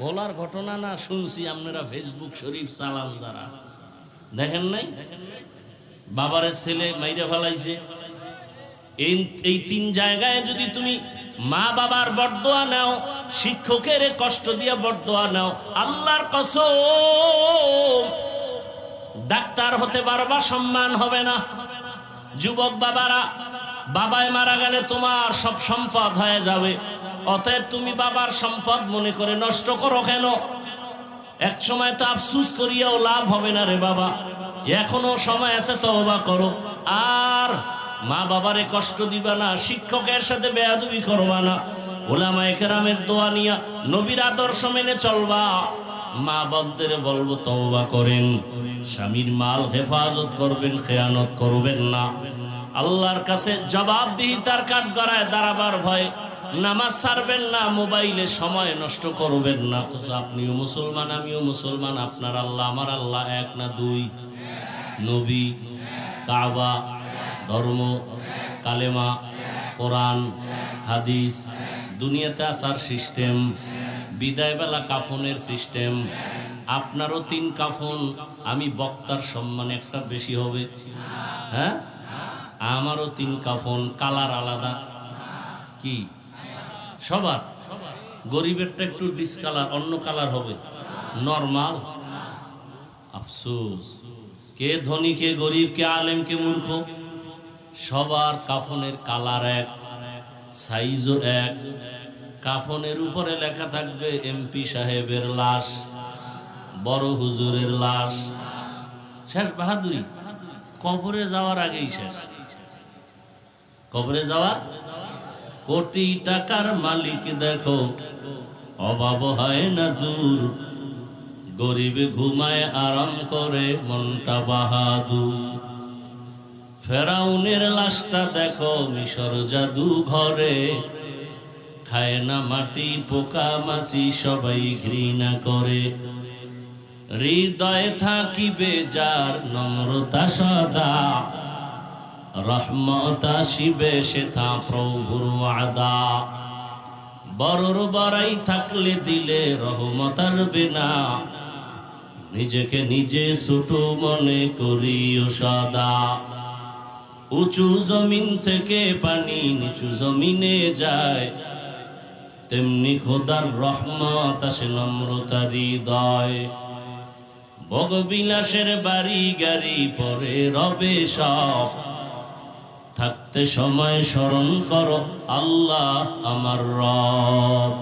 বলার ঘটনা না, শুনছি আপনারা ফেসবুক শরীফ চালান যারা, দেখেন নাই? বাবারে ছেলে মাইরা ফেলাইছে। এই তিন জায়গায় যদি তুমি মা বাবার বরদোয়া নাও, শিক্ষকের কষ্ট দিয়ে বরদোয়া নাও, আল্লাহর কসম ডাক্তার হতে পারবা, সম্মান হবে না। যুবক বাবারা, বাবায় মারা গেলে তোমার সব সম্পদ হয়ে যাবে, অতএব তুমি বাবার সম্পদ মনে করে নষ্ট করো কেন? এক সময় তো আফসুস করিয়াও লাভ হবে না রে বাবা, এখনো সময় আছে, তওবা করো। আর মা বাবারে কষ্ট দিবা না, শিক্ষকের সাথে বেয়াদবি করবা না, উলামায়ে কেরামের দোয়া নিয়া নবীর আদর্শ মেনে চলবা। মা বোনদের বলবো তওবা করেন, স্বামীর মাল হেফাজত করবেন, খেয়ানত করবেন না। আল্লাহর কাছে জবাবদিহিতার কাঠগড়ায় দাঁড়াবার ভয় নামাজ ছাড়বেন না, মোবাইলে সময় নষ্ট করবেন না। অথচ আপনিও মুসলমান, আমিও মুসলমান, আপনার আল্লাহ আমার আল্লাহ এক না দুই? নবী, কাবা, ধর্ম, কালেমা, কোরআন, হাদিস, দুনিয়াতে আসার সিস্টেম, বিদায় বেলা কাফনের সিস্টেম। আপনারও 3 কাফন, আমি বক্তার সম্মান একটা বেশি হবে? হ্যাঁ, আমারও 3 কাফন, কালার আলাদা। কি সবার? গরিবেরটা একটু ডিসকালার, অন্য কালার হবে, নরমাল। আফসোস, কে ধনী, কে গরিব, কে আলেম, কে মূর্খ, সবার কাফনের কালার এক, সাইজও এক। কাফনের উপরে লেখা থাকবে এমপি সাহেবের লাশ, বড় হুজুরের লাশ। শেষ বাহাদুরি, কবরে যাওয়ার আগেই শেষ। কবরে যাওয়ার, কোটি টাকার মালিক দেখো, অভাব হয় না দূর, গরিব ঘুমায় আরাম করে, মনটা বাহাদুর। ফেরাউনের লাশটা দেখো মিশর জাদু ঘরে, খায় না মাটি, পোকা মাছি সবাই ঘৃণা করে। হৃদয়ে থাকিবে যার নম্রতা সদা, রহমত আসিবে সেথা প্রভুর ওয়াদা। বড়র বড়াই থাকলে দিলে রহমত আসবে না, নিজেকে নিজে ছোট মনে করিও সদা। উঁচু জমিন থেকে পানি নিচু জমিনে যায়, তেমনি খোদার রহমত আসে নম্রতার হৃদয়। ভোগবিলাসের বাড়ি গাড়ি পরে রবে সব, থাকতে সময় স্মরণ করো আল্লাহ আমার রব।